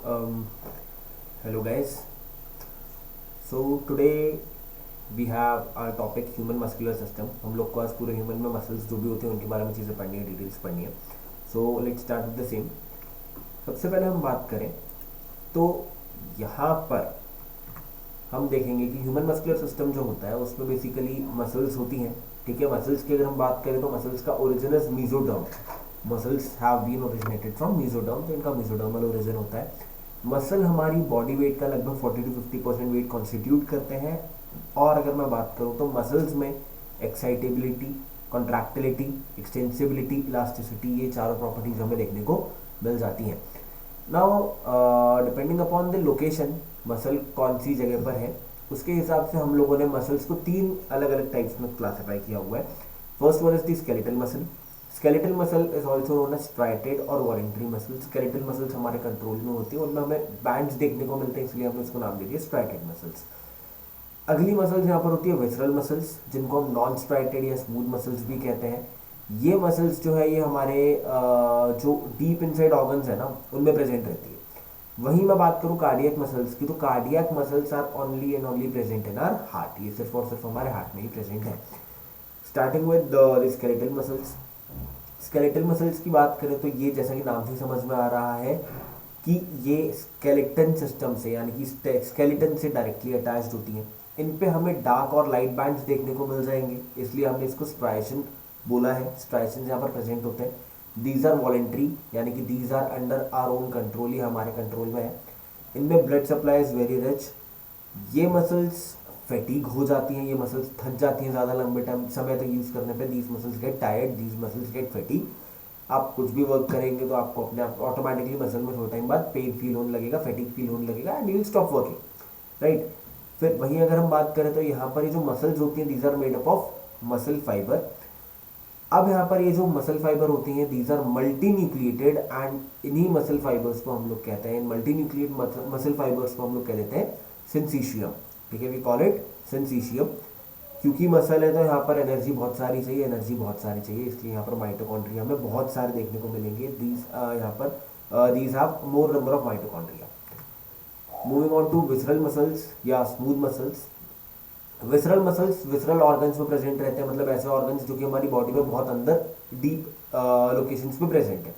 Um, Hello guys. So today we have our topic human muscular system. हम लोग को आज पूरे ह्यूमन में मसल्स जो भी होते हैं उनके बारे में चीज़ें पढ़नी है, डिटेल्स पढ़नी है. So let's start with the same. सबसे पहले हम बात करें तो यहाँ पर हम देखेंगे कि ह्यूमन मस्कुलर सिस्टम जो होता है उसमें बेसिकली मसल्स होती हैं. ठीक है, मसल्स की अगर हम बात करें तो मसल्स का origin is mesoderm. Muscles have been originated from mesoderm, तो इनका मीजोडर्मल ओरिजिन होता है. मसल हमारी बॉडी वेट का लगभग 40 to 50% वेट कॉन्स्टिट्यूट करते हैं. और अगर मैं बात करूँ तो मसल्स में एक्साइटेबिलिटी, कॉन्ट्रैक्टिलिटी, एक्सटेंसिबिलिटी, इलास्टिसिटी, ये चारों प्रॉपर्टीज हमें देखने को मिल जाती हैं. Now depending upon the location muscle कौन सी जगह पर है उसके हिसाब से हम लोगों ने मसल्स को तीन अलग अलग टाइप्स में क्लासिफाई किया हुआ है. First one is the skeletal muscle. Skeletal muscle is also known as striated और वॉलेंट्री मसल. स्केलेटल मसल्स हमारे कंट्रोल में होती है, उनमें हमें बैंड्स देखने को मिलते हैं, इसलिए हमने इसको नाम दे दिया स्ट्राइटेड मसल्स. अगली मसल्स यहाँ पर होती है विसरल मसल्स, जिनको हम नॉन स्ट्राइटेड या स्मूथ मसल्स भी कहते हैं. ये मसल्स जो है ये हमारे जो डीप इनसाइड ऑर्गन्स है ना उनमें प्रेजेंट रहती है. वहीं मैं बात करूँ कार्डियक मसल्स की, तो cardiac muscles are only and only present in our heart. ये सिर्फ और सिर्फ हमारे हार्ट में ही प्रेजेंट है. Starting with the skeletal muscles. Skeletal muscles की बात करें तो ये जैसा कि नाम से समझ में आ रहा है कि ये स्केलेटन सिस्टम से यानी कि स्केलेटन से डायरेक्टली अटैच्ड होती हैं. इन पे हमें डार्क और लाइट बैंड्स देखने को मिल जाएंगे, इसलिए हमने इसको स्ट्राइशन बोला है. स्ट्राइशन यहाँ पर प्रेजेंट होते हैं. दीज आर वॉलेंट्री यानी कि these are under our own control, ही हमारे कंट्रोल में है. इनमें blood supply is very rich. ये मसल्स फैटीग हो जाती हैं, ये मसल्स थक जाती हैं ज़्यादा लंबे टाइम समय तक यूज़ करने पे. These muscles get tired, these muscles get fatigue. आप कुछ भी वर्क करेंगे तो आपको अपने आप ऑटोमेटिकली मसल में थोड़ा टाइम बाद पेन फील होने लगेगा, फैटीग फील होने लगेगा and you will stop working, right. फिर वहीं अगर हम बात करें तो यहाँ पर ये जो मसल्स होती हैं these are made up of muscle fibre. अब यहाँ पर ये जो मसल फाइबर होती हैं these are multinucleated and इन्हीं मसल फाइबर्स को हम लोग कहते हैं, मल्टी न्यूक्लिएट मसल फाइबर्स को हम लोग कह देते हैं सिंसीशियम. ठीक है, वी कॉल इट सिंसीशियम. क्योंकि मसल है तो यहाँ पर एनर्जी बहुत सारी चाहिए, इसलिए यहाँ पर माइटोकॉन्ड्रिया में बहुत सारे देखने को मिलेंगे. दीज यहाँ पर these have more number of mitochondria. Moving on to visceral muscles या smooth muscles. Visceral muscles visceral organs में प्रेजेंट रहते हैं, मतलब ऐसे ऑर्गन्स जो कि हमारी बॉडी में बहुत अंदर डीप लोकेशंस में प्रेजेंट है.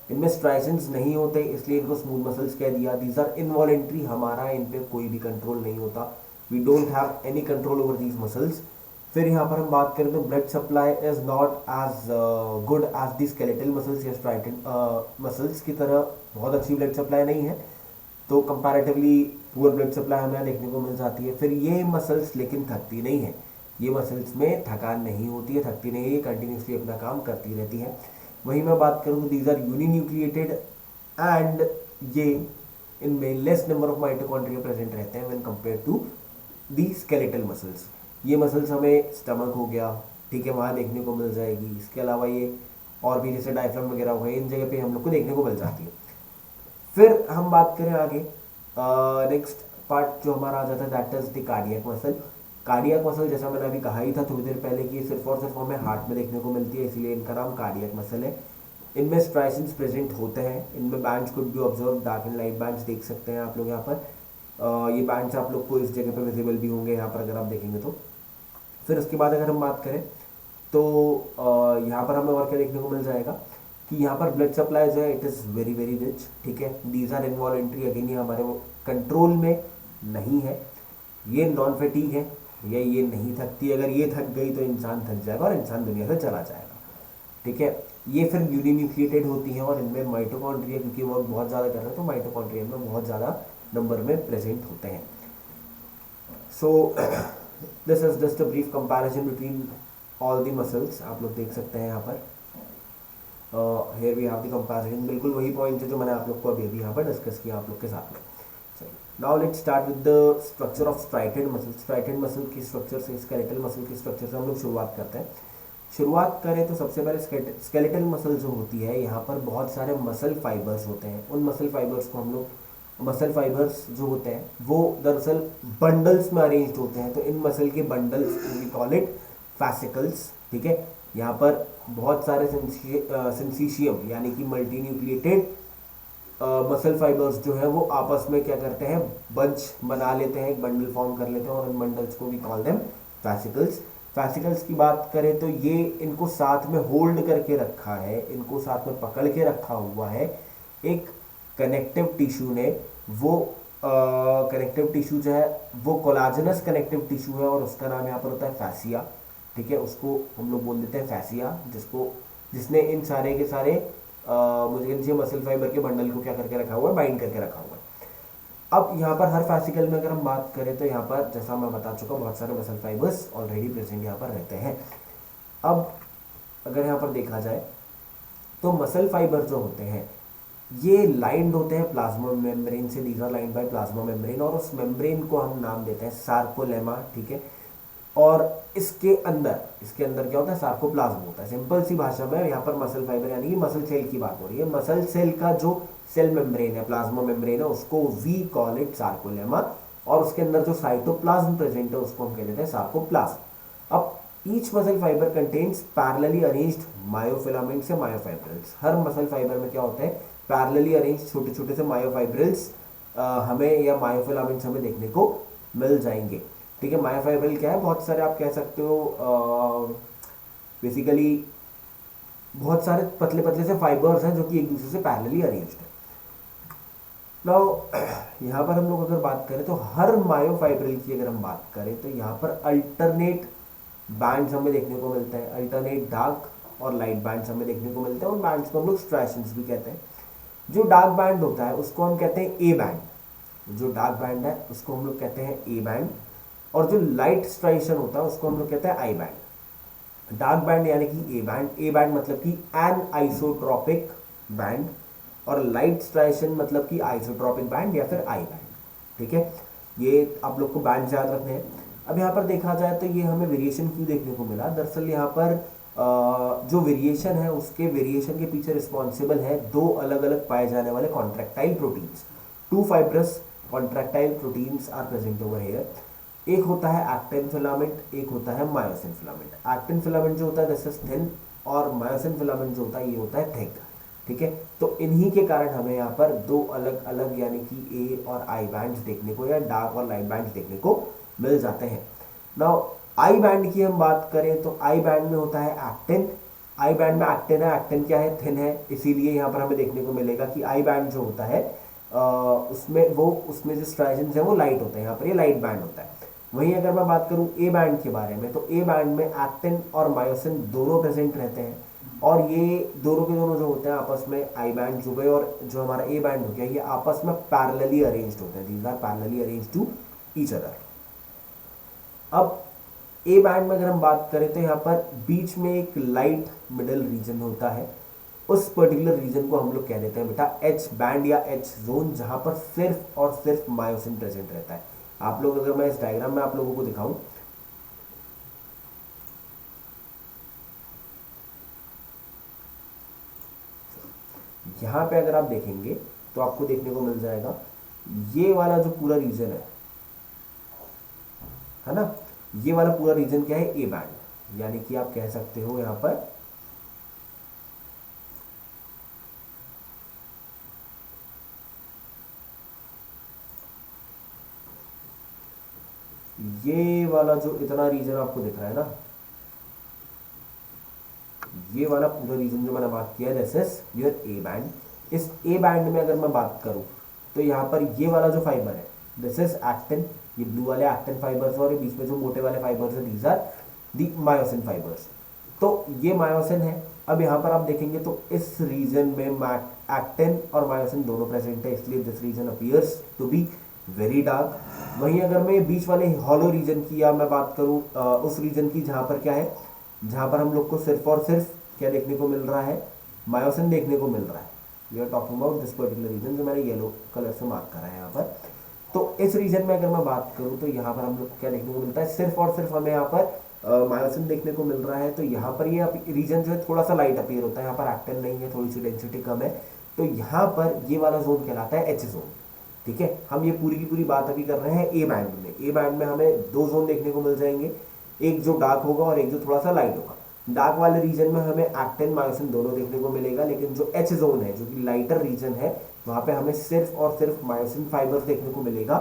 इनमें स्ट्राइशंस नहीं होते इसलिए इनको स्मूथ मसल्स कह दिया. दीज आर इनवॉलेंट्री, हमारा इन पे कोई भी कंट्रोल नहीं होता. We don't have any control over these muscles. फिर यहाँ पर हम बात करें तो blood supply is not as good as the skeletal muscles या स्ट्राइटेड मसल्स की तरह बहुत अच्छी ब्लड सप्लाई नहीं है, तो कंपैरेटिवली पुअर ब्लड सप्लाई हमें देखने को मिल जाती है. फिर ये मसल्स लेकिन थकती नहीं है, ये मसल्स में थकान नहीं होती है, थकती नहीं है, ये कंटिन्यूसली अपना काम करती रहती है. वहीं मैं बात करूँ तो दीज आर यूनिन्यूक्लिएटेड एंड ये इनमें less number of mitochondria present रहते हैं when compare to the skeletal muscles. ये मसल्स हमें स्टमक हो गया, ठीक है, वहाँ देखने को मिल जाएगी. इसके अलावा ये और भी जैसे डायफ्राम वगैरह हो गए, इन जगह पे हम लोग को देखने को मिल जाती है. फिर हम बात करें आगे, नेक्स्ट पार्ट जो हमारा आ जाता है that is the cardiac muscle. Cardiac muscle जैसा मैंने अभी कहा ही था थोड़ी देर पहले कि सिर्फ और सिर्फ हमें हार्ट में देखने को मिलती है, इसलिए इनका नाम कार्डियक मसल है. इनमें स्ट्राइशंस प्रेजेंट होते हैं, इनमें bands could be observe, dark and light bands देख सकते हैं आप लोग यहाँ पर. ये बैंड्स आप लोग को इस जगह पे विजिबल भी होंगे यहाँ पर अगर आप देखेंगे तो. फिर उसके बाद अगर हम बात करें तो यहाँ पर हमें और क्या देखने को मिल जाएगा कि यहाँ पर ब्लड सप्लाई जो है it is very very rich. ठीक है, दीज आर इनवॉलेंट्री, अगेन ये हमारे कंट्रोल में नहीं है. ये नॉन फैटीग है, ये नहीं थकती. अगर ये थक गई तो इंसान थक जाएगा और इंसान दुनिया से चला जाएगा. ठीक है, ये फिर यूनिन्यूक्लिएटेड होती हैं और इनमें माइटोकॉन्ड्रिया क्योंकि वर्क बहुत ज़्यादा कर रहे हैं तो माइटोकॉन्ड्रिया में बहुत ज़्यादा नंबर में प्रेजेंट होते हैं. So this is just a brief comparison between all the muscles. आप लोग देख सकते हैं यहाँ पर here we have the comparison. बिल्कुल वही पॉइंट है जो मैंने आप लोग को अभी यहाँ पर डिस्कस किया आप लोग के साथ में. Now let's start with the structure of striated muscle. Striated muscle की स्ट्रक्चर से, स्केलेटल मसल की स्ट्रक्चर से हम लोग शुरुआत करते हैं. शुरुआत करें तो सबसे पहले स्केलेटल मसल जो होती है यहाँ पर बहुत सारे मसल फाइबर्स होते हैं. उन मसल फाइबर्स को हम लोग मसल फाइबर्स जो होते हैं वो दरअसल बंडल्स में अरेंज्ड होते हैं, तो इन मसल के bundles we call it fascicles. ठीक है, यहाँ पर बहुत सारे सिंसीशियम यानी कि मल्टी न्यूक्लिएटेड मसल फाइबर्स जो है वो आपस में क्या करते हैं, बंच बना लेते हैं, एक बंडल फॉर्म कर लेते हैं, और उन बंडल्स को we call them fascicles. Fascicles की बात करें तो ये इनको साथ में होल्ड करके रखा है, इनको साथ में पकड़ के रखा हुआ है एक कनेक्टिव टिश्यू ने। वो कनेक्टिव टिश्यू जो है वो कोलाजनस कनेक्टिव टिश्यू है, और उसका नाम यहाँ पर होता है फैसिया। ठीक है, उसको हम लोग बोल देते हैं फैसिया, जिसने इन सारे के सारे मुझे कह लीजिए मसल फाइबर के बंडल को क्या करके रखा हुआ है, बाइंड करके रखा हुआ है। अब यहाँ पर हर फैसिकल में अगर हम बात करें तो यहाँ पर जैसा मैं बता चुका बहुत सारे मसल फाइबर्स ऑलरेडी प्रेजेंट यहाँ पर रहते हैं। अब अगर यहाँ पर देखा जाए तो मसल फाइबर जो होते हैं ये लाइंड होते हैं प्लाज्मा मेम्ब्रेन से, these are lined by plasma membrane, और उस मेम्ब्रेन को हम नाम देते हैं सार्कोलेमा। ठीक है, और इसके अंदर क्या होता है, सार्कोप्लाज्म होता है। सिंपल सी भाषा में यहाँ पर मसल फाइबर यानी कि मसल सेल की बात हो रही है। मसल सेल का जो सेल मेम्ब्रेन है, प्लाज्मा मेम्ब्रेन है, उसको वी कॉल इट सार्कोलेमा, और उसके अंदर जो साइटोप्लाज्म प्रेजेंट है उसको हम कह देते हैं सार्कोप्लाज्म। अब each muscle fibre contains parallelly arranged myofilaments या मायोफाइब्रिल्स। हर मसल फाइबर में क्या होता है, पैरेलली अरेंज्ड छोटे छोटे से मायोफाइब्रिल्स हमें या मायोफिलामेंट्स हमें देखने को मिल जाएंगे। ठीक है, मायोफाइब्रिल क्या है, बहुत सारे आप कह सकते हो बेसिकली बहुत सारे पतले पतले से फाइबर्स हैं जो कि एक दूसरे से पैरेलली अरेंज्ड है। नाउ यहाँ पर हम लोग अगर बात करें तो हर मायोफाइब्रिल की अगर हम बात करें तो यहाँ पर अल्टरनेट बैंड्स हमें देखने को मिलते हैं, अल्टरनेट डार्क और लाइट बैंड्स हमें देखने को मिलते हैं, और बैंड्स को हम लोग स्ट्राइशंस भी कहते हैं। जो डार्क बैंड होता है उसको हम कहते हैं ए बैंड, जो डार्क बैंड है उसको हम लोग कहते हैं ए बैंड, और जो लाइट स्ट्राइशन होता है उसको हम लोग कहते हैं आई बैंड। डार्क बैंड यानी कि ए बैंड, ए बैंड मतलब कि एन आइसोट्रोपिक बैंड, और लाइट स्ट्राइशन मतलब कि आइसोट्रोपिक बैंड या फिर आई बैंड। ठीक है, ये आप लोग को बैंड याद रखने हैं। अब यहाँ पर देखा जाए तो ये हमें वेरिएशन क्यों देखने को मिला, दरअसल यहाँ पर जो वेरिएशन है उसके वेरिएशन के पीछे रिस्पॉन्सिबल है दो अलग अलग पाए जाने वाले contractile proteins. Two fibrous contractile proteins are present over here. एक होता है एक्टिन फिलामेंट, एक होता है मायोसिन फिलामेंट। एक्टिन फिलामेंट जो होता है दिस इज थिन, और मायोसिन फिलामेंट जो होता है ये होता है थिक। ठीक है, तो इन्हीं के कारण हमें यहाँ पर दो अलग अलग यानी कि ए और आई बैंड्स देखने को, या डार्क और लाइट बैंड्स देखने को मिल जाते हैं। नाउ आई बैंड की हम बात करें तो आई बैंड में होता है एक्टिन। आई बैंड में एक्टिन है, एक्टिन क्या है, थिन है, इसीलिए यहाँ पर हमें देखने को मिलेगा कि आई बैंड जो होता है उसमें जो स्ट्राइशंस है वो लाइट होते हैं, यहाँ पर ये लाइट बैंड होता है। वहीं अगर मैं बात करूं ए बैंड के बारे में तो ए बैंड में एक्टिन और मायोसिन दोनों प्रेजेंट रहते हैं, और ये दोनों के दोनों जो होते हैं आपस में, आई बैंड जो गए और जो हमारा ए बैंड हो गया, ये आपस में पैरेलली अरेंज्ड होते हैं, these are parallelly arranged to each other. अब ए बैंड में अगर हम बात करें तो यहाँ पर बीच में एक लाइट मिडल रीजन होता है, उस पर्टिकुलर रीजन को हम लोग कह देते हैं बेटा एच बैंड या एच जोन, जहां पर सिर्फ और सिर्फ मायोसिन प्रेजेंट रहता है। आप लोग अगर मैं इस डायग्राम में आप लोगों को दिखाऊं, यहां पे अगर आप देखेंगे तो आपको देखने को मिल जाएगा ये वाला जो पूरा रीजन है ना, ये वाला पूरा रीजन क्या है, ए बैंड, यानी कि आप कह सकते हो यहां पर ये वाला जो इतना रीजन आपको दिख रहा है ना, ये वाला पूरा रीजन जो मैंने बात किया है this is your A band. इस ए बैंड में अगर मैं बात करूं तो यहाँ पर ये वाला जो फाइबर है दिस इज एक्टिन, ये ब्लू वाले एक्टिन फाइबर्स, और ये बीच में जो मोटे वाले फाइबर्स है these are the myosin fibres. तो ये मायोसिन है। अब यहाँ पर आप देखेंगे तो इस रीजन में एक्टिन और मायोसिन दोनों प्रेजेंट है, इसलिए this region appears to be very dark. वहीं अगर मैं बीच वाले हॉलो रीजन की या मैं बात करूं उस रीजन की जहां पर क्या है, जहां पर हम लोग को सिर्फ और सिर्फ क्या देखने को मिल रहा है, मायोसिन देखने को मिल रहा है। We are talking about this particular region जो मैंने येलो कलर से मार्क करा है यहाँ पर। तो इस रीजन में अगर मैं बात करूं तो यहाँ पर हम लोग को क्या देखने को मिलता है, सिर्फ और सिर्फ हमें यहाँ पर मायोसिन देखने को मिल रहा है। तो यहाँ पर ये रीजन जो है थोड़ा सा लाइट अपीयर होता है, यहाँ पर एक्टिन नहीं है, थोड़ी सी डेंसिटी कम है, तो यहाँ पर ये वाला जोन कहलाता है एच जोन। ठीक है, हम ये पूरी की पूरी बात अभी कर रहे हैं ए बैंड में। ए बैंड में हमें दो जोन देखने को मिल जाएंगे, एक जो डार्क होगा और एक जो थोड़ा सा लाइट होगा। डार्क वाले रीजन में हमें एक्टिन मायोसिन दोनों देखने को मिलेगा, लेकिन जो एच जोन है जो कि लाइटर रीजन है वहां पे हमें सिर्फ और सिर्फ मायोसिन फाइबर्स देखने को मिलेगा।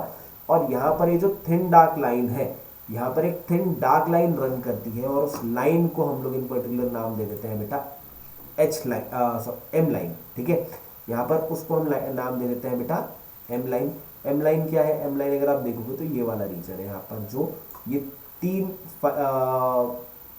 और यहाँ पर ये जो थिन डार्क लाइन है, यहाँ पर एक थिन डार्क लाइन रन करती है और उस लाइन को हम लोग इन पर्टिकुलर नाम दे देते हैं बेटा एच लाइन, एम लाइन। ठीक है, यहाँ पर उसको हम नाम दे देते हैं बेटा एम लाइन। एम लाइन क्या है? एम लाइन अगर आप देखोगे तो ये वाला रीजन है यहाँ पर, जो ये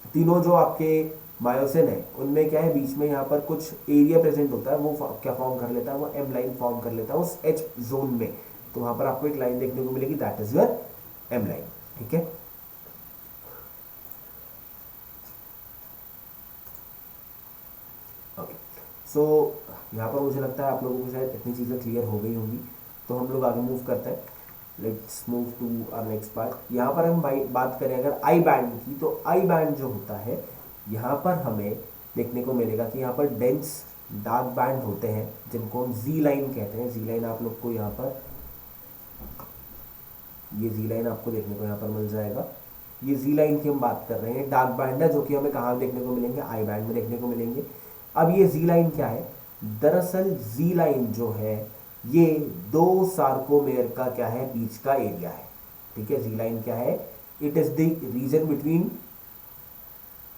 तीनों जो आपके मायोसिन है उनमें क्या है, बीच में यहाँ पर कुछ एरिया प्रेजेंट होता है, वो क्या फॉर्म कर लेता है, वो एम लाइन फॉर्म कर लेता है उस एच जोन में। तो वहां पर आपको एक लाइन देखने को मिलेगी, that is your M line. ठीक है, ओके। सो यहाँ पर मुझे लगता है आप लोगों को शायद इतनी चीज़ें क्लियर हो गई होंगी, तो हम लोग आगे मूव करते हैं। Let's move to our next part. यहाँ पर हम बात करें अगर आई बैंड की, तो आई बैंड जो होता है यहाँ पर हमें देखने को मिलेगा कि यहाँ पर डेंस डार्क बैंड होते हैं जिनको हम जी लाइन कहते हैं। जी लाइन आप लोग को यहाँ पर, ये जी लाइन आपको देखने को यहाँ पर मिल जाएगा। ये जी लाइन की हम बात कर रहे हैं, डार्क बैंड है जो कि हमें कहाँ देखने को मिलेंगे, आई बैंड में देखने को मिलेंगे। अब ये जी लाइन क्या है? दरअसल जी लाइन जो है ये दो सार्कोमेयर का क्या है, बीच का एरिया है। ठीक है, जी लाइन क्या है? It is the region between,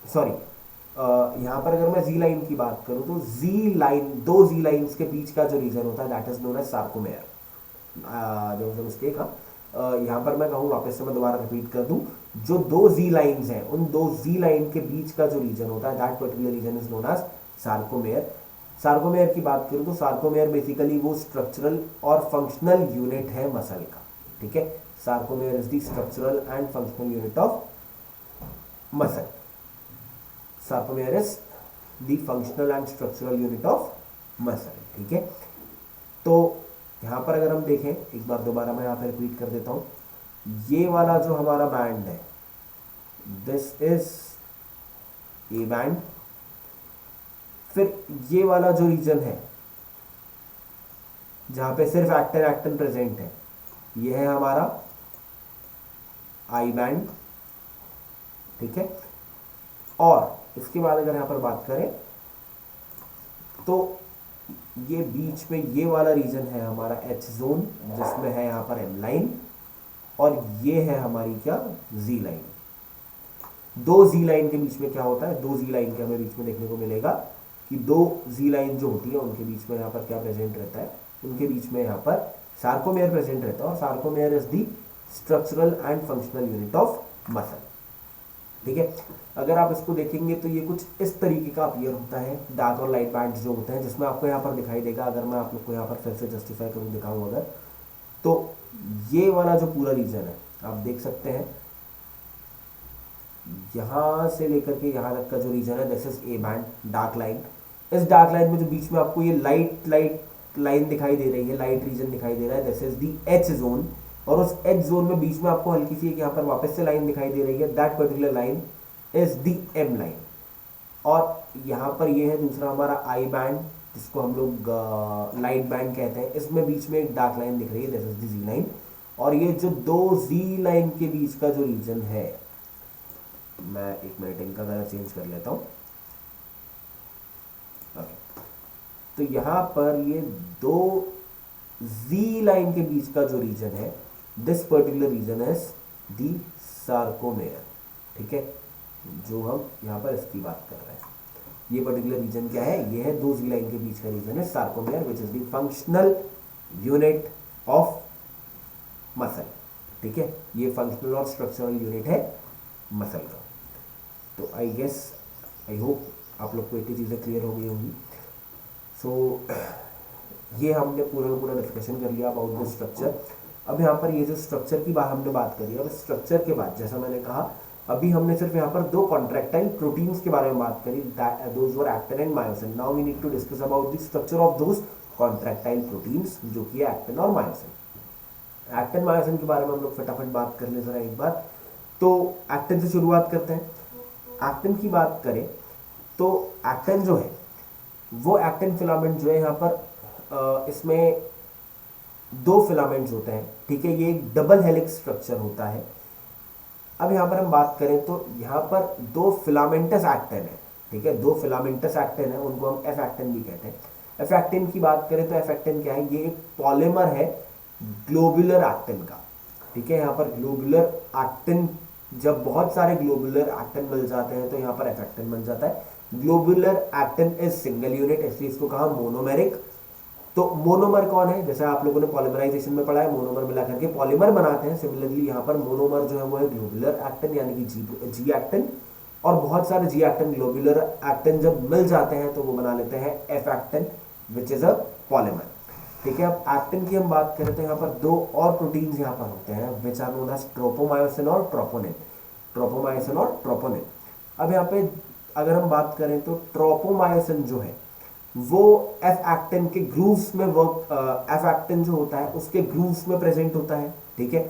sorry, यहाँ पर अगर मैं जी लाइन की बात करूं तो जी लाइन, दो जी लाइंस के बीच का जो रीजन होता है that is known as sarcomere. जो मिस्टेक है, यहाँ पर मैं कहूँ वापस से, मैं दोबारा रिपीट कर दूं, जो दो जी लाइंस हैं उन दो जी लाइन के बीच का जो रीजन होता है that particular region is known as sarcomere. Sarcomere की बात करूं तो सार्कोमेयर बेसिकली वो स्ट्रक्चरल और फंक्शनल यूनिट है मसल का। ठीक है, sarcomere is the structural and functional unit of muscle. Sarcomere is the functional and structural unit of muscle. ठीक है, तो यहाँ पर अगर हम देखें, एक बार दोबारा मैं यहाँ पर रिपीट कर देता हूँ, ये वाला जो हमारा बैंड है दिस इज ए बैंड। फिर ये वाला जो रीजन है जहां पे सिर्फ एक्टिन एक्टिन प्रेजेंट है, ये है हमारा आई बैंड। ठीक है, और इसके बाद अगर यहां पर बात करें तो ये बीच में ये वाला रीजन है हमारा एच जोन, जिसमें है यहाँ पर एम लाइन, और ये है हमारी क्या, जी लाइन। दो जी लाइन के बीच में क्या होता है, दो जी लाइन के हमें बीच में देखने को मिलेगा कि दो जी लाइन जो होती है उनके बीच में यहाँ पर क्या प्रेजेंट रहता है, उनके बीच में यहाँ पर सार्कोमेयर प्रेजेंट रहता है, और sarcomere is the structural and functional unit of muscle. ठीक है, अगर आप इसको देखेंगे तो ये कुछ इस तरीके का अपीयर होता है, डार्क और लाइट बैंड्स जो होते हैं, जिसमें आपको यहाँ पर दिखाई देगा। अगर मैं आप लोग को यहाँ पर फिर से जस्टिफाई करूँ, दिखाऊँ अगर, तो ये वाला जो पूरा रीजन है आप देख सकते हैं, यहाँ से लेकर के यहाँ तक का जो रीजन है this is A band, dark line. इस डार्क लाइन में जो बीच में आपको ये लाइट लाइन दिखाई दे रही है, लाइट रीजन दिखाई दे रहा है, this is the H zone. और उस एच जोन में बीच में आपको हल्की सी एक यहाँ पर वापस से लाइन दिखाई दे रही है, that particular line is the M line. और यहाँ पर ये है दूसरा हमारा आई बैंड, जिसको हम लोग लाइट बैंड कहते हैं। इसमें बीच में एक डार्क लाइन दिख रही है, this is the G line. और ये जो दो जी लाइन के बीच का जो रीजन है, मैं एक मिनट इनका कलर चेंज कर लेता हूँ। तो यहाँ पर ये दो जी लाइन के बीच का जो रीजन है, this particular region is the sarcomere. ठीक है, जो हम यहाँ पर इसकी बात कर रहे हैं, ये पर्टिकुलर रीजन क्या है, ये है दो जी लाइन के बीच का रीजन है sarcomere, which is the functional unit of muscle. ठीक है, ये फंक्शनल और स्ट्रक्चरल यूनिट है मसल का। तो आई गेस, आई होप आप लोग को इतनी चीज़ें क्लियर हो गई होंगी। सो ये हमने पूरा का पूरा डिस्कशन कर लिया अबाउट द स्ट्रक्चर। अब यहाँ पर ये जो स्ट्रक्चर की बात हमने बात करी, और स्ट्रक्चर के बाद जैसा मैंने कहा, अभी हमने सिर्फ यहाँ पर दो कॉन्ट्रैक्टाइल प्रोटीन्स के बारे में बात करी, those were actin and myosin. Now we need to discuss about the structure of those contractile proteins, जो कि है एक्टिन और मायोसिन। एक्टिन मायोसिन के बारे में हम लोग फटाफट बात कर ले जरा एक बार। तो एक्टिन से शुरुआत करते हैं। एक्टिन की बात करें तो एक्टिन जो है वो एक्टिन फिलामेंट जो है यहाँ पर इसमें दो फिलामेंट्स होते हैं। ठीक है, ये एक डबल हेलिक्स स्ट्रक्चर होता है। अब यहाँ पर हम बात करें तो यहाँ पर दो फिलामेंटस एक्टिन है, ठीक है, दो फिलामेंटस एक्टिन है, उनको हम एफ एक्टिन भी कहते हैं। एफ एक्टिन की बात करें तो एफ एक्टिन क्या है, ये एक पॉलीमर है ग्लोबुलर एक्टिन का, ठीक है। यहाँ पर ग्लोबुलर एक्टिन, जब बहुत सारे ग्लोबुलर एक्टिन मिल जाते हैं तो यहाँ पर एफ एक्टिन बन जाता है। Globular actin is single unit, इसलिए इसको कहा मोनोमेरिक। तो मोनोमर कौन है, जैसे आप लोगों ने पॉलीमराइजेशन में पढ़ा है, मोनोमर मिलाकर के पॉलीमर बनाते हैं। सिमिलरली यहाँ पर मोनोमर जो है वो है ग्लोबुलर एक्टिन यानी कि जी एक्टिन, और बहुत सारे जी एक्टिन ग्लोबुलर एक्टिन जब मिल जाते हैं तो वो बना लेते हैं F actin which is a polymer, ठीक है। अब एक्टिन की हम बात करें तो यहाँ पर दो और प्रोटीन्स यहाँ पर होते हैं which are known as tropomyosin और ट्रोपोनिन, ट्रोपोमायोसिन और ट्रोपोनिन। अब यहाँ पे अगर हम बात करें तो ट्रोपोमायोसिन जो है वो एफ एक्टिन के ग्रूव्स में वर्क, एफ एक्टिन जो होता है उसके ग्रूव्स में प्रेजेंट होता है, ठीक है,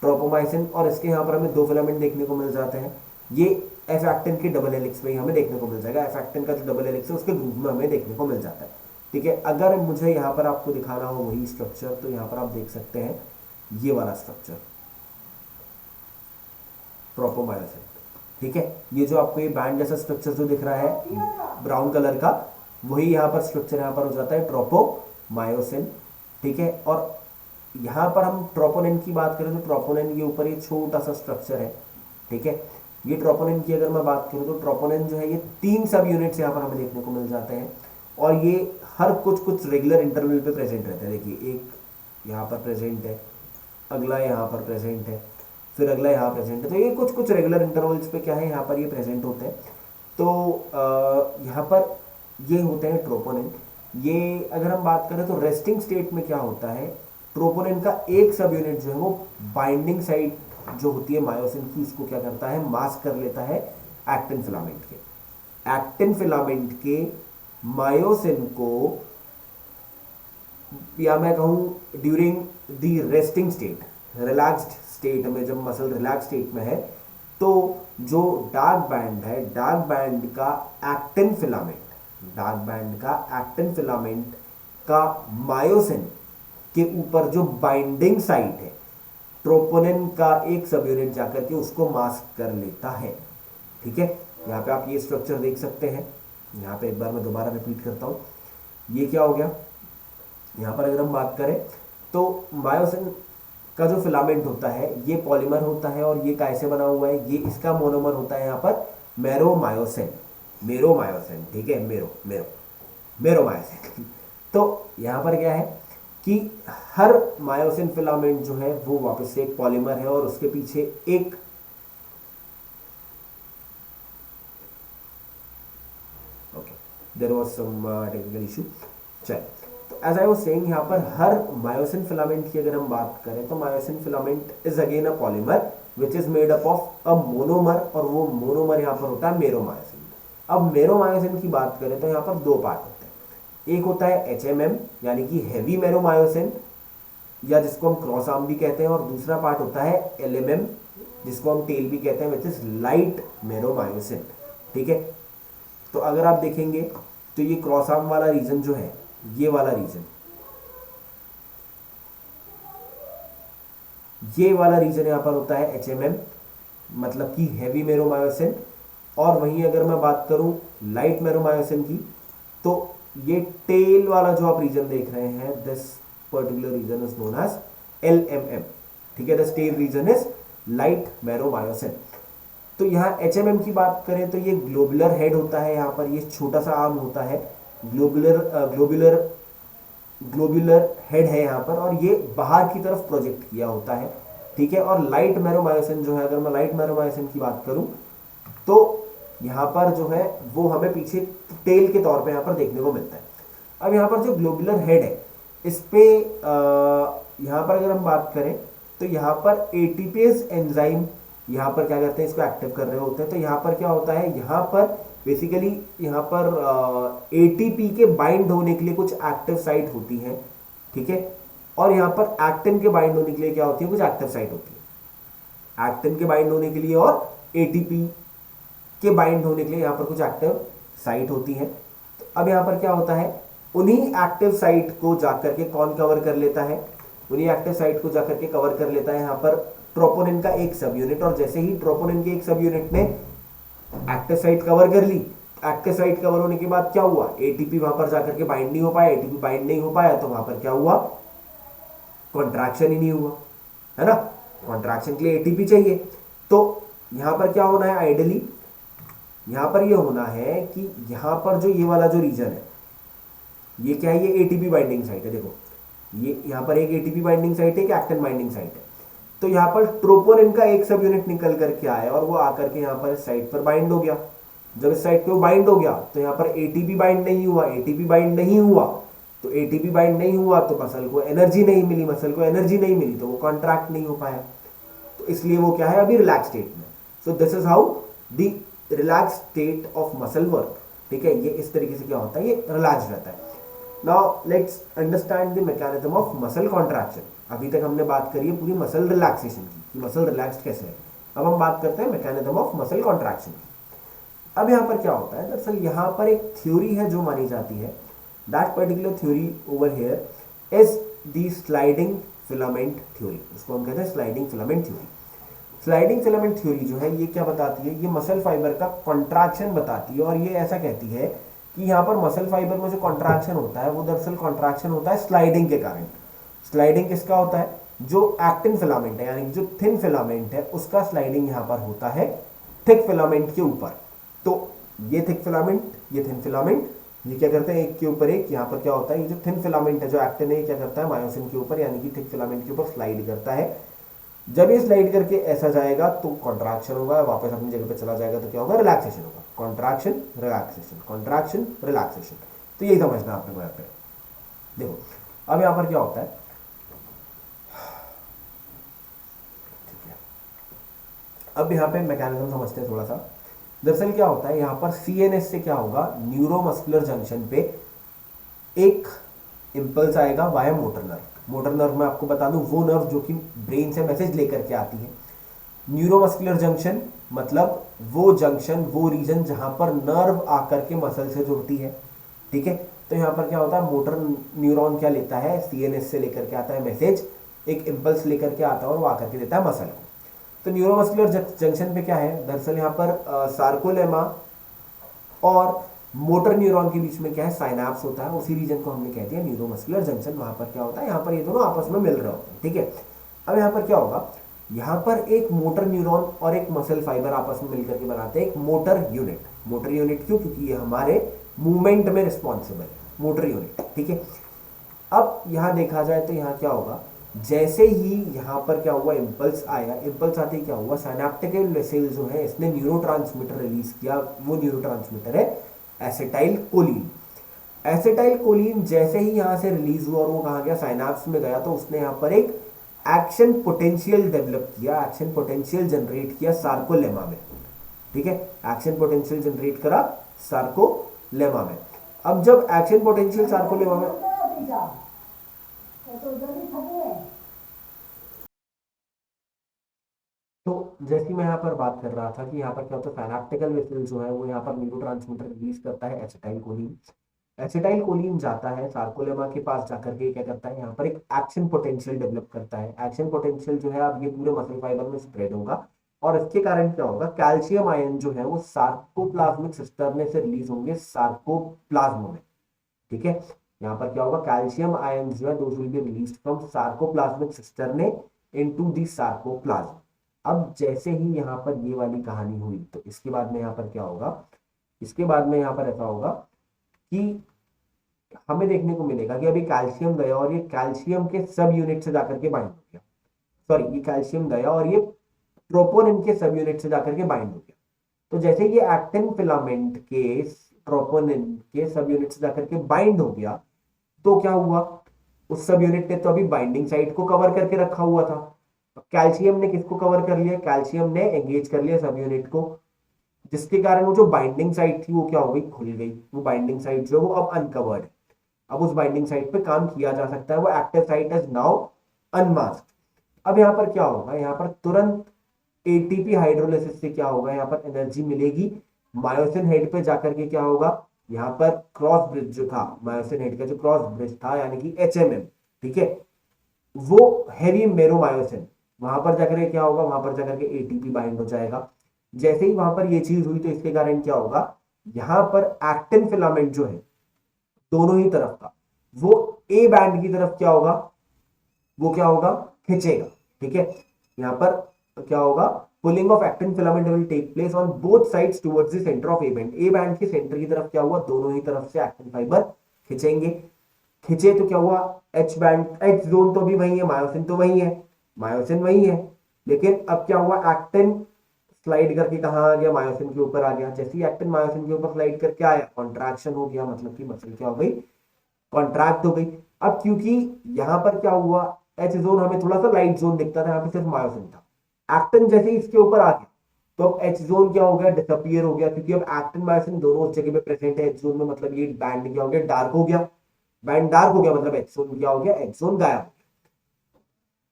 ट्रोपोमायोसिन। और इसके यहाँ पर हमें दो फिलामेंट देखने को मिल जाते हैं, ये एफ एक्टिन के डबल हेलिक्स में ही हमें देखने को मिल जाएगा। एफ एक्टिन का जो डबल हेलिक्स है उसके ग्रूव में हमें देखने को मिल जाता है, ठीक है। अगर मुझे यहाँ पर आपको दिखाना हो वही स्ट्रक्चर तो यहाँ पर आप देख सकते हैं ये वाला स्ट्रक्चर ट्रोपोमायोसिन, ठीक है। ये जो आपको ये बैंड जैसा स्ट्रक्चर जो दिख रहा है ब्राउन कलर का, वही यहाँ पर स्ट्रक्चर यहाँ पर हो जाता है ट्रोपोमायोसिन, ठीक है। और यहाँ पर हम ट्रोपोनिन की बात करें तो ट्रोपोनिन के ऊपर ये छोटा सा स्ट्रक्चर है, ठीक है। ये ट्रोपोनिन की अगर मैं बात करूँ तो ट्रोपोनिन जो है ये 3 सब यूनिट्स यहाँ पर हमें देखने को मिल जाते हैं, और ये हर कुछ रेगुलर इंटरवल पे प्रेजेंट रहते हैं। देखिए एक यहाँ पर प्रेजेंट है, अगला यहाँ पर प्रेजेंट है, फिर अगला यहाँ प्रेजेंट है, तो ये कुछ रेगुलर इंटरवल्स पे क्या है यहाँ पर ये प्रेजेंट होते हैं। तो यहाँ पर ये होते हैं ट्रोपोनिन। ये अगर हम बात करें तो रेस्टिंग स्टेट में क्या होता है, ट्रोपोनिन का एक सब यूनिट जो है वो बाइंडिंग साइट जो होती है मायोसिन की, उसको क्या करता है, मास्क कर लेता है एक्टिन फिलामेंट के। एक्टिन फिलामेंट के मायोसिन को, या मैं कहूं during the resting state, relaxed state में, जब मसल रिलैक्स स्टेट में है, तो जो डार्क बैंड है, डार्क बैंड का एक्टिन फिलामेंट, डार्क बैंड का एक्टिन फिलामेंट का मायोसिन के ऊपर जो बाइंडिंग साइट है, ट्रोपोनिन का एक सब यूनिट जाकर के उसको मास्क कर लेता है, ठीक है। यहाँ पे आप ये स्ट्रक्चर देख सकते हैं। यहाँ पे एक बार मैं दोबारा रिपीट करता हूँ, ये क्या हो गया, यहाँ पर अगर हम बात करें तो मायोसिन का जो फिलामेंट होता है ये पॉलीमर होता है, और ये कैसे बना हुआ है, ये इसका मोनोमर होता है यहाँ पर मेरोमायोसिन, मेरोमायोसिन, ठीक है, मेरोमायोसिन। तो यहाँ पर क्या है कि हर मायोसिन फिलामेंट जो है वो वापस से एक पॉलीमर है, और उसके पीछे एक there was some technical issue. चल, तो एज आई वाज सेइंग, यहाँ पर हर मायोसिन फिलामेंट की अगर हम बात करें तो myosin filament is again a polymer which is made up of a monomer, और वो मोनोमर यहाँ पर होता है मेरोमायोसिन। अब मेरोमायोसिन की बात करें तो यहाँ पर दो पार्ट होते हैं, एक होता है HMM यानी कि हैवी मेरोमायोसिन, या जिसको हम क्रॉस आर्म भी कहते हैं, और दूसरा पार्ट होता है LMM जिसको हम टेल भी कहते हैं, विच इज लाइट मेरोमायोसिन, ठीक है। तो अगर आप देखेंगे तो ये क्रॉस आर्म वाला रीजन जो है, ये वाला रीजन, ये वाला रीजन यहाँ पर होता है HMM, मतलब कि हैवी मेरोमायोसिन। और वहीं अगर मैं बात करूं लाइट मेरोमायोसिन की, तो ये टेल वाला जो आप रीजन देख रहे हैं, this particular region is known as LMM, ठीक है, this tail region is light meromyosin. तो यहाँ HMM की बात करें तो ये ग्लोबुलर हेड होता है, यहाँ पर ये छोटा सा आर्म होता है, ग्लोबुलर हेड है यहाँ पर, और ये बाहर की तरफ प्रोजेक्ट किया होता है, ठीक है। और लाइट मेरोमायोसिन जो है, अगर मैं लाइट मेरोमायोसिन की बात करूं तो यहाँ पर जो है वो हमें पीछे टेल के तौर पे यहाँ पर देखने को मिलता है। अब यहाँ पर जो ग्लोबुलर हेड है, इस पे यहाँ पर अगर हम बात करें तो यहाँ पर एटीपेज एंजाइम यहाँ पर क्या करते हैं, इसको एक्टिव कर रहे होते हैं। तो यहाँ पर क्या होता है, यहाँ पर बेसिकली यहाँ पर एटीपी के बाइंड होने के लिए कुछ एक्टिव साइट होती हैं, ठीक है। और यहाँ पर एक्टिन के बाइंड होने के लिए क्या होती है, कुछ एक्टिव साइट होती है, एक्टिन के बाइंड होने के लिए और एटीपी के बाइंड होने के लिए यहाँ पर कुछ एक्टिव साइट होती है। तो अब यहाँ पर क्या होता है, उन्हीं एक्टिव साइट को जाकर के कौन कवर कर लेता है, उन्हीं एक्टिव साइट को जाकर के कवर कर लेता है यहाँ पर ट्रोपोनिन का एक सब यूनिट, और जैसे ही ट्रोपोनिन के एक सब यूनिट ने एक्टिव साइट कवर कर ली, एक्टिव साइट कवर होने के बाद क्या हुआ, एटीपी वहां पर जाकर के बाइंड नहीं हो पाया, एटीपी बाइंड नहीं हो पाया तो वहां पर क्या हुआ, कॉन्ट्रैक्शन ही नहीं हुआ, है ना। कॉन्ट्रैक्शन के लिए एटीपी चाहिए, तो यहां पर क्या होना है, आइडियली यहां पर ये होना है कि यहां पर जो ये वाला जो रीजन है, ये क्या है, ये एटीपी बाइंडिंग साइट है। देखो ये यहां पर एक एटीपी बाइंडिंग साइट है, एक एक्टिन बाइंडिंग साइट है। तो यहां पर ट्रोपोनिन का एक सब यूनिट निकल करके आया और वो आकर के यहां पर इस साइट पर बाइंड हो गया। जब इस साइट पे वो बाइंड हो गया तो यहां पर एटीपी बाइंड नहीं हुआ, एटीपी बाइंड नहीं हुआ तो एटीपी बाइंड नहीं हुआ तो मसल को एनर्जी नहीं मिली, मसल को एनर्जी नहीं मिली तो वो कॉन्ट्रैक्ट नहीं हो पाया, तो इसलिए वो क्या है, अभी रिलैक्स स्टेट में। सो this is how the relax state of muscle work. ठीक है, ये इस तरीके से क्या होता है, ये रिलैक्स रहता है। Now let's understand the mechanism of muscle contraction. अभी तक हमने बात करी है पूरी मसल रिलैक्सेशन की, कि मसल रिलैक्स्ड कैसे है। अब हम बात करते हैं मैकेनिज्म ऑफ मसल कॉन्ट्रैक्शन की। अब यहाँ पर क्या होता है, दरअसल यहाँ पर एक थ्योरी है जो मानी जाती है, that particular theory over here is the sliding filament theory. इसको हम कहते हैं sliding filament theory. Sliding filament theory जो है ये क्या बताती है, ये मसल फाइबर का कॉन्ट्रैक्शन बताती है, और ये ऐसा कहती है कि यहाँ पर मसल फाइबर में जो कॉन्ट्रैक्शन होता है वो दरअसल कॉन्ट्रैक्शन होता है स्लाइडिंग के कारण। स्लाइडिंग किसका होता है, जो एक्टिन फिलामेंट है यानी कि जो थिन फिलामेंट है उसका स्लाइडिंग यहाँ पर होता है थिक फिलामेंट के ऊपर। तो ये थिक फिलामेंट, ये थिन फिलामेंट, ये क्या करते हैं एक के ऊपर एक, यहाँ पर क्या होता है, ये जो थिन फिलामेंट है जो एक्टिन है क्या करता है, मायोसिन के ऊपर यानी कि थिक फिलामेंट के ऊपर स्लाइड करता है। जब ये स्लाइड करके ऐसा जाएगा तो कॉन्ट्रैक्शन होगा, वापस अपनी जगह पे चला जाएगा तो क्या होगा, रिलैक्सेशन होगा। कॉन्ट्रैक्शन रिलैक्सेशन, कॉन्ट्रैक्शन रिलैक्सेशन, तो यही समझना आपने यहाँ पे। देखो अब यहाँ पर क्या होता है, ठीक है, अब यहाँ पे मैकेनिज्म समझते हैं थोड़ा सा। दरअसल क्या होता है, यहाँ पर सीएनएस से क्या होगा, न्यूरोमस्कुलर जंक्शन पे एक इंपल्स आएगा via motor nerve. Motor nerve में आपको बता दूं वो नर्व जो कि ब्रेन से मैसेज लेकर के आती है। न्यूरोमस्कुलर जंक्शन मतलब वो जंक्शन, वो रीजन जहां पर नर्व आकर के मसल से जुड़ती है। ठीक है, तो यहाँ पर क्या होता है, मोटर न्यूरॉन क्या लेता है, सीएनएस से लेकर के आता है मैसेज, एक इंपल्स लेकर के आता है और वो आकर के देता है मसल को। तो न्यूरोमस्कुलर जंक्शन पे क्या है, दरअसल यहाँ पर सार्कोलेमा और मोटर न्यूरॉन के बीच में क्या है, साइनैप्स होता है, उसी रीजन को हमने कह दिया न्यूरोमस्कुलर जंक्शन। वहां पर क्या होता है, यहाँ पर ये दोनों आपस में मिल रहे होते हैं। ठीक है, अब यहाँ पर क्या होगा, यहाँ पर एक मोटर न्यूरॉन और एक मसल फाइबर आपस में मिलकर के बनाते हैं एक मोटर यूनिट। मोटर यूनिट क्यों, क्योंकि ये हमारे मूवमेंट में रिस्पॉन्सिबल है, मोटर यूनिट। ठीक है, अब यहाँ देखा जाए तो यहाँ क्या होगा, जैसे ही यहाँ पर क्या हुआ, इंपल्स आया, इंपल्स आते ही क्या हुआ, सिनैप्टिक वेसल जो है इसने न्यूरोट्रांसमीटर रिलीज किया। वो न्यूरोट्रांसमीटर है एसिटाइल कोलिन। एसिटाइल कोलिन जैसे ही यहां से रिलीज हुआ और वो कहा गया, साइनैप्स में गया, तो उसने यहां पर एक एक्शन पोटेंशियल डेवलप किया, एक्शन पोटेंशियल जनरेट किया सार्कोलेमा में। ठीक है, एक्शन पोटेंशियल जनरेट करा सार्कोलेमा में। अब जब एक्शन पोटेंशियल सार्कोलेमा में, तो जैसी मैं यहाँ पर बात कर रहा था कि यहाँ पर क्या होता है, साइनैप्टिकल वेसल जो है वो यहाँ पर न्यूरोट्रांसमीटर रिलीज करता है एसिटाइल कोलिन। एसिटाइल कोलिन जाता है सार्कोलेमा के पास जाकर के क्या करता है, यहाँ पर एक एक्शन पोटेंशियल डेवलप करता है। एक्शन पोटेंशियल जो है अब ये पूरे मसल फाइबर में स्प्रेड होगा और इसके कारण क्या होगा, कैल्शियम आयन जो है वो सार्कोप्लाज्मिक सिस्टर्ने से रिलीज होंगे सार्कोप्लाज्म में। ठीक है, यहाँ पर क्या होगा, कैल्शियम आयन जो है those will be released from sarcoplasmic cisternae into the sarcoplasm. अब जैसे ही यहाँ पर ये वाली कहानी हुई तो इसके बाद में यहाँ पर क्या होगा, इसके बाद में यहाँ पर ऐसा होगा कि हमें देखने को मिलेगा कि अभी कैल्शियम गया और ये कैल्शियम के सब यूनिट से जाकर के बाइंड हो गया। सॉरी, ये कैल्शियम गया और ये ट्रोपोनिन के सब यूनिट से जाकर के बाइंड हो गया। तो जैसे ये एक्टिन फिलामेंट के ट्रोपोनिन के सब यूनिट से जाकर के बाइंड हो गया तो क्या हुआ, उस सब यूनिट ने तो अभी बाइंडिंग साइट को कवर करके रखा हुआ था। कैल्शियम ने किसको कवर कर लिया, कैल्शियम ने एंगेज कर लिया सब यूनिट को, जिसके कारण वो जो बाइंडिंग साइट थी वो क्या हो गई, खुल गई। वो बाइंडिंग साइट जो वो अब अनकवर्ड है, अब उस बाइंडिंग साइट पे काम किया जा सकता है, वो एक्टिव साइट इज नाउ अनमास्क्ड। अब यहाँ पर क्या होगा, यहाँ पर तुरंत एटीपी हाइड्रोलिसिस से क्या होगा, यहाँ पर एनर्जी मिलेगी। मायोसिन हेड पे जाकर के क्या होगा, यहाँ पर क्रॉस ब्रिज जो था, मायोसिन हेड का जो क्रॉस ब्रिज था यानी कि एचएमएम, ठीक है, वो हैवी मेरोमायोसिन वहां पर जाकर के क्या होगा, वहां पर जाकर के एटीपी बाइंड हो जाएगा। जैसे ही वहां पर ये चीज हुई तो इसके कारण क्या होगा, यहां पर एक्टिन फिलामेंट जो है दोनों ही तरफ का, वो ए बैंड की तरफ क्या होगा, वो क्या होगा, खींचेगा। ठीक है, यहां पर क्या होगा, pulling of actin filament will take place on both sides towards the centre of A band. A band के सेंटर की तरफ क्या हुआ, दोनों ही तरफ से एक्टिन फाइबर खींचेंगे। खींचे तो क्या हुआ, एच बैंड, एच जोन तो भी वही है, मायोसिन तो वही है, मायोसिन वही है, लेकिन अब क्या हुआ, एक्टिन स्लाइड करके कहां आ गया, मायोसिन के ऊपर आ गया। जैसे ही एक्टिन मायोसिन के ऊपर स्लाइड करके आया, कॉन्ट्रैक्शन हो गया, मतलब कि मसल क्या हो गई, कॉन्ट्रैक्ट हो गई। अब क्योंकि यहां पर क्या हुआ, एच जोन हमें थोड़ा सा लाइट जोन दिखता था, यहाँ पे सिर्फ मायोसिन था। एक्टिन जैसे ही इसके ऊपर आ गया तो अब एच जोन क्या हो गया, डिसअपियर हो गया, क्योंकि अब एक्टिन मायोसिन दोनों उस जगह पे प्रेजेंट है एच जोन में, मतलब ये बैंड क्या हो गया, डार्क हो गया। बैंड डार्क हो गया मतलब एच जोन क्या हो गया, एच जोन गायब।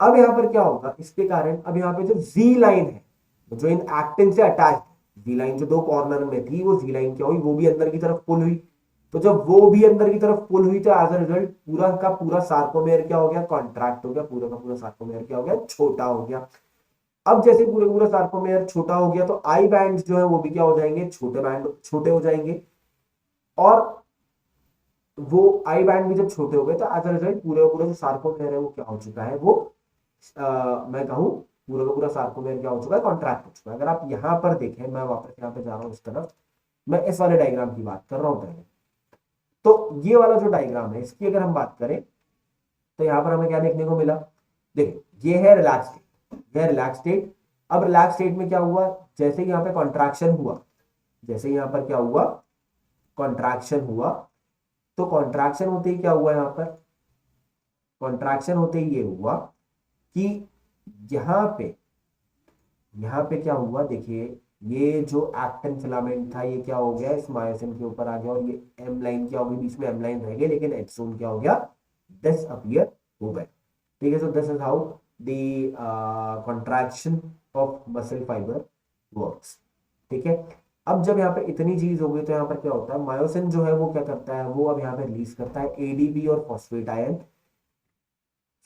अब यहां पर क्या होगा, इसके कारण अब यहां पे जो जी लाइन है जो इन एक्टिन से अटैच, जी लाइन जो दो कॉर्नर में थी, वो जी लाइन क्या हुई, वो भी अंदर की तरफ पुल हुई। तो जब वो भी अंदर की तरफ पुल हुई तो एज अ रिजल्ट पूरा का पूरा सार्कोमेयर क्या हो गया, कॉन्ट्रैक्ट हो गया, पूरा का पूरा सार्कोमेयर क्या हो गया, छोटा हो गया। अब जैसे पूरे पूरा सार्कोमेयर छोटा हो गया तो आई बैंड जो है वो भी क्या हो जाएंगे, छोटे बैंड छोटे हो जाएंगे। और वो आई बैंड भी जब छोटे हो गए तो एज अ रिजल्ट पूरे पूरा जो सार्कोमेयर है वो क्या हो चुका है, वो मैं कहूं पूरा का पूरा सार्कोमेयर क्या हो चुका है, कॉन्ट्रैक्ट हो चुका है। अगर आप यहां पर देखें, मैं वापस यहां पे जा रहा हूं इस तरफ, मैं इस वाले डायग्राम की बात कर रहा हूं पहले। तो ये वाला जो डायग्राम है इसकी अगर हम बात करें तो यहां पर हमें क्या देखने को मिला, देखिए ये है रिलैक्स स्टेट, ये रिलैक्स स्टेट। अब रिलैक्स स्टेट में क्या हुआ, जैसे यहाँ पे कॉन्ट्रैक्शन हुआ, जैसे यहाँ पर क्या हुआ, कॉन्ट्रैक्शन हुआ, तो कॉन्ट्रैक्शन होते ही क्या हुआ, यहाँ पर कॉन्ट्रैक्शन होते ही ये हुआ कि यहाँ पे, यहाँ पे क्या हुआ, देखिए ये जो एक्टिन फिलामेंट था ये क्या हो गया, इस मायोसिन के ऊपर आ गया, और ये एम लाइन क्या हो गई, बीच में एम लाइन रह गई, लेकिन एच जोन क्या हो गया, डिसअपीयर हो गए। ठीक है, सो this is how the contraction of muscle fibre works. ठीक है, अब जब यहाँ पे इतनी चीज हो गई तो यहाँ पर क्या होता है, मायोसिन जो है वो क्या करता है, वो अब यहाँ पे रिलीज करता है एडीपी और फॉस्फेट आयन।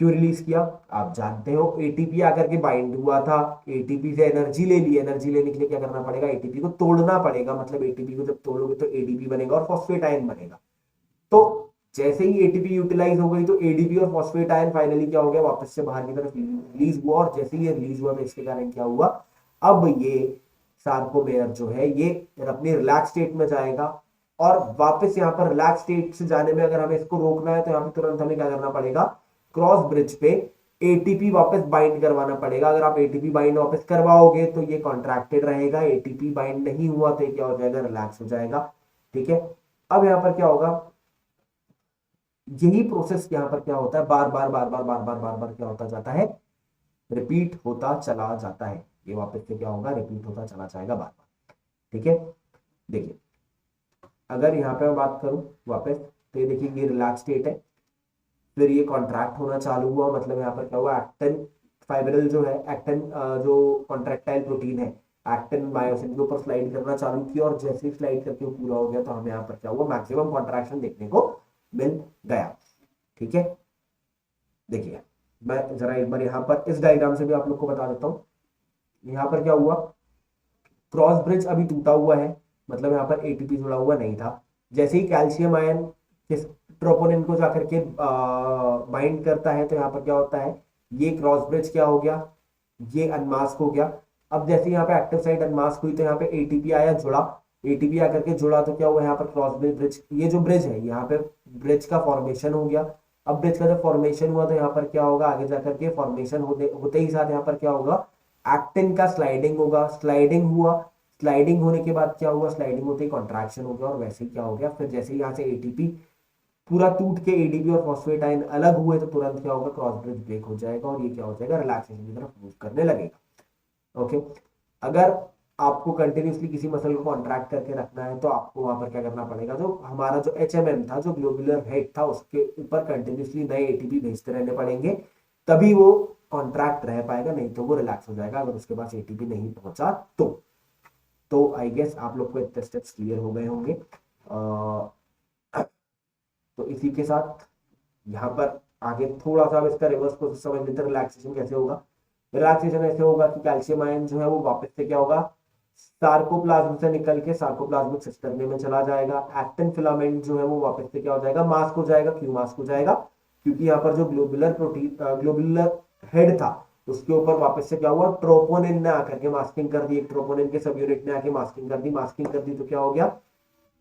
क्यों रिलीज किया, आप जानते हो, एटीपी आकर के बाइंड हुआ था, एटीपी से एनर्जी ले ली, एनर्जी लेने के लिए क्या करना पड़ेगा, एटीपी को तोड़ना पड़ेगा, मतलब एटीपी को जब तोड़ोगे तो एडीपी बनेगा और फॉस्फेट आयन बनेगा। तो जैसे ही एटीपी यूटिलाइज हो गई तो एडीपी और फॉस्फेट आयन फाइनली क्या हो गया, वापस से बाहर की तरफ रिलीज हुआ, और जैसे ही ये रिलीज हुआ तो इसके कारण क्या हुआ, अब ये सार्कोमेयर जो है ये अपनी रिलैक्स स्टेट में जाएगा। और वापस यहाँ पर रिलैक्स स्टेट से जाने में अगर हमें इसको रोकना है तो यहाँ पे तुरंत हमें क्या करना पड़ेगा, क्रॉस ब्रिज पे एटीपी वापस बाइंड करवाना पड़ेगा। अगर आप एटीपी बाइंड वापस करवाओगे तो ये कॉन्ट्रैक्टेड रहेगा, एटीपी बाइंड नहीं हुआ तो ये क्या हो जाएगा, रिलैक्स हो जाएगा। ठीक है, अब यहाँ पर क्या होगा, यही प्रोसेस यहाँ पर क्या होता है, बार बार बार बार बार बार बार बार क्या होता जाता है, रिपीट होता चला जाता है। ये वापस से क्या होगा, रिपीट होता चला जाएगा बार बार। ठीक है, देखिए अगर यहाँ पे मैं बात करूं वापस, तो ये देखिए ये रिलैक्स स्टेट है, फिर ये कॉन्ट्रैक्ट होना चालू हुआ, मतलब यहाँ पर क्या हुआ, एक्टिन फाइब्रिल जो है, एक्टिन जो कॉन्ट्रैक्टाइल प्रोटीन है, एक्टिन मायोसिन के ऊपर स्लाइड करना चालू किया, और जैसे ही स्लाइड करके वो पूरा हो गया तो हमें यहाँ पर क्या हुआ, मैक्सिमम कॉन्ट्रैक्शन देखने को मिल गया। ठीक है, देखिए मैं जरा एक बार यहाँ पर इस डायग्राम से भी आप लोग को बता देता हूँ। यहाँ पर क्या हुआ, क्रॉस ब्रिज अभी टूटा हुआ है, मतलब यहाँ पर एटीपी जुड़ा हुआ नहीं था। जैसे ही कैल्शियम आयन किस ट्रोपोनिन को जाकर के बाइंड करता है तो यहाँ पर क्या होता है, ये क्रॉस ब्रिज क्या हो गया, ये अनमास्क हो गया। अब जैसे यहाँ पे एक्टिव साइट अनमास्क हुई तो यहाँ पे एटीपी आया, जुड़ा, एटीपी आकर के जुड़ा तो क्या हुआ, यहाँ पर क्रॉस ब्रिज, ये जो ब्रिज है यहाँ पे ब्रिज का फॉर्मेशन हो गया। अब ब्रिज का जब फॉर्मेशन हुआ तो यहाँ पर क्या होगा, आगे जाकर के फॉर्मेशन होते ही साथ यहाँ पर क्या होगा, एक्टिन का स्लाइडिंग होगा, स्लाइडिंग हुआ, स्लाइडिंग होने के बाद क्या हुआ, स्लाइडिंग होते ही कॉन्ट्रैक्शन हो गया, और वैसे ही क्या हो गया, फिर जैसे ही यहाँ से एटीपी पूरा टूट के एडीपी और फॉस्फेट आयन अलग हुए तो तुरंत क्या होगा, क्रॉस ब्रिज ब्रेक हो जाएगा और ये क्या हो जाएगा, रिलैक्सेशन की तरफ मूव करने लगेगा। ओके, अगर आपको कंटिन्यूसली किसी मसल को कॉन्ट्रैक्ट करके रखना है तो आपको वहां पर क्या करना पड़ेगा, जो हमारा जो एचएमएम था, जो ग्लोबुलर हेड था, उसके ऊपर कंटिन्यूसली नए एटीपी भेजते रहने पड़ेंगे, तभी वो कॉन्ट्रैक्ट रह पाएगा, नहीं तो वो रिलैक्स हो जाएगा अगर उसके पास एटीपी नहीं पहुंचा तो आई गेस आप लोग को इतने स्टेप्स क्लियर हो गए होंगे। तो इसी के साथ यहाँ पर आगे थोड़ा सा इसका रिवर्स प्रोसेस समझ लेते हैं, रिलैक्सेशन कैसे होगा। रिलैक्सेशन ऐसे होगा कि कैल्शियम आयन जो है वो वापस से क्या होगा, सार्कोप्लाज्म से निकल के सार्कोप्लाज्मिक सिस्टम में चला जाएगा। एक्टिन फिलामेंट जो है वो वापस से क्या हो जाएगा, मास्क हो जाएगा। क्यों मास्क हो जाएगा, क्योंकि यहाँ पर जो ग्लोबुलर प्रोटीन ग्लोबुलर हेड था उसके ऊपर वापस से क्या हुआ, ट्रोपोनिन ने आकर के मास्किंग कर दी, एक ट्रोपोनिन के सब यूनिट ने आके मास्किंग कर दी। मास्किंग कर दी तो क्या हो गया,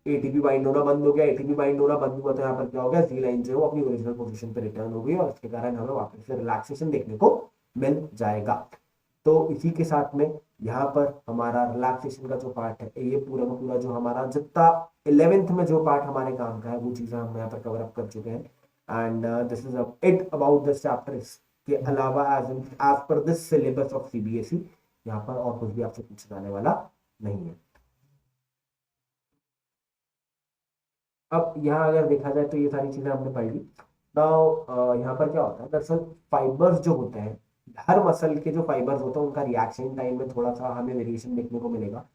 एटीपी बाइंड होना बंद हो गया। एटीपी बाइंड होना बंद हुआ तो यहाँ पर क्या हो गया, जी लाइन जो है वो अपनी ओरिजिनल पोजीशन पे रिटर्न हो गई और इसके कारण हमें वापस से रिलैक्सेशन देखने को मिल जाएगा। तो इसी के साथ में यहाँ पर हमारा रिलैक्सेशन का जो पार्ट है, ये पूरा का पूरा जो हमारा जितना 11th में जो पार्ट हमारे काम का है वो चीजें हम यहाँ पर कवर अप कर चुके हैं। And this is it about this chapter. के अलावा as per this syllabus of CBSE यहाँ पर और कुछ भी आपसे पूछा जाने वाला नहीं है। अब यहाँ अगर देखा जाए तो ये सारी चीजें हमने पढ़ ली। नाउ यहाँ पर क्या होता है, दरअसल फाइबर्स जो होते हैं, हर मसल के जो फाइबर्स होते हैं उनका रिएक्शन टाइम में थोड़ा सा हमें वेरिएशन देखने को मिलेगा।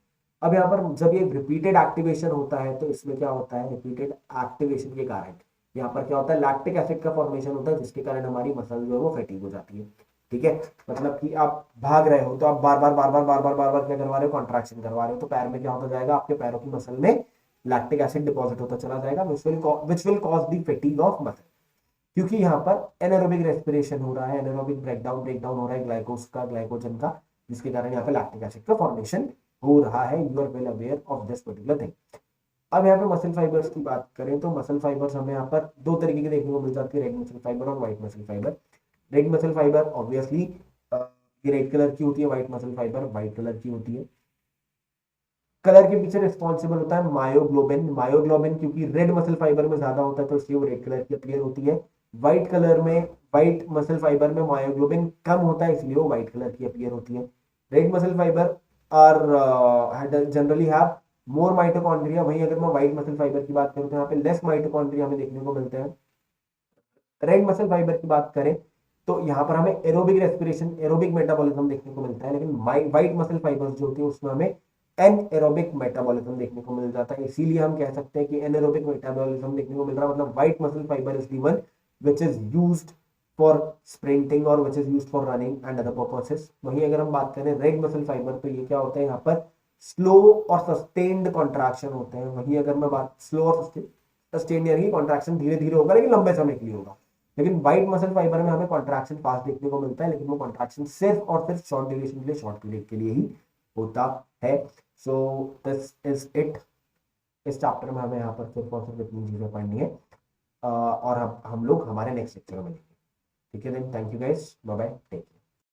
अब यहाँ पर जब ये रिपीटेड एक्टिवेशन होता है तो इसमें क्या होता है, रिपीटेड एक्टिवेशन के कारण यहाँ पर क्या होता है, लैक्टिक एसिड का फॉर्मेशन होता है जिसके कारण हमारी मसल जो है वो फैटिग हो जाती है। ठीक है, मतलब कि आप भाग रहे हो तो आप बार बार क्या करवा रहे हो, कॉन्ट्रैक्शन करवा रहे हो, तो पैर में क्या होता जाएगा, आपके पैरों की मसल में लैक्टिक एसिड डिपॉजिट होता चला जाएगा, which will cause the fatigue of muscle. क्योंकि यहाँ पर एनारोबिक रेस्पिरेशन हो रहा है, एनारोबिक ब्रेकडाउन ब्रेकडाउन हो रहा है ग्लाइकोजन का, जिसके कारण यहाँ पे लैक्टिक एसिड का फॉर्मेशन हो रहा है। You are well aware of this particular thing. अब यहाँ पे मसल फाइबर्स की बात करें तो मसल फाइबर्स हमें यहाँ पर दो तरीके की देखने को मिल जाती है, रेड मसल फाइबर और white muscle fibre. Red muscle fibre obviously red colour की होती है, white muscle fibre white colour की होती है। कलर के पीछे रिस्पॉन्सिबल होता है मायोग्लोबिन। मायोग्लोबिन क्योंकि रेड मसल फाइबर में ज्यादा होता है तो इसलिए वो रेड कलर की अपीयर होती है। व्हाइट कलर में, व्हाइट मसल फाइबर में मायोग्लोबिन कम होता है इसलिए वो व्हाइट कलर की अपीयर होती है। Red muscle fibre are generally have more mitochondria. वहीं अगर मैं व्हाइट मसल फाइबर की बात करूं तो यहाँ पे लेस माइटोकॉन्ड्रिया हमें देखने को मिलते हैं। रेड मसल फाइबर की बात करें तो यहाँ पर हमें एरोबिक रेस्पिरेशन, एरोबिक मेटाबॉलिज्म देखने को मिलता है, लेकिन व्हाइट मसल फाइबर्स जो होती है उसमें हमें एनएरोबिक मेटाबॉलिज्म देखने को मिल जाता है। इसीलिए हम कह सकते हैं कि एनएरोबिक मेटाबॉलिज्म देखने को मिल रहा है, मतलब white muscle fibre is the one which is used for sprinting और which is used for running and other purposes. वहीं अगर हम बात करें रेड मसल फाइबर तो ये क्या होता है, यहाँ पर स्लो और सस्टेन्ड कॉन्ट्रैक्शन होते हैं। वहीं अगर मैं बात स्लो और सस्टेन्ड यानी कॉन्ट्रैक्शन धीरे धीरे होगा लेकिन लंबे समय के लिए होगा। लेकिन व्हाइट मसल फाइबर में हमें कॉन्ट्रैक्शन फास्ट देखने को मिलता है, लेकिन वो कॉन्ट्रैक्शन सिर्फ और सिर्फ शॉर्ट ड्यूरेशन के लिए, शॉर्ट पीरियड के लिए ही होता है। सो दिस इज इट। इस चैप्टर में हमें यहाँ पर सिर्फ और सिर्फ इतनी चीजें पढ़नी है और हम लोग हमारे नेक्स्ट लेक्चर में मिलेंगे। ठीक है then, thank you guys, bye bye, take care.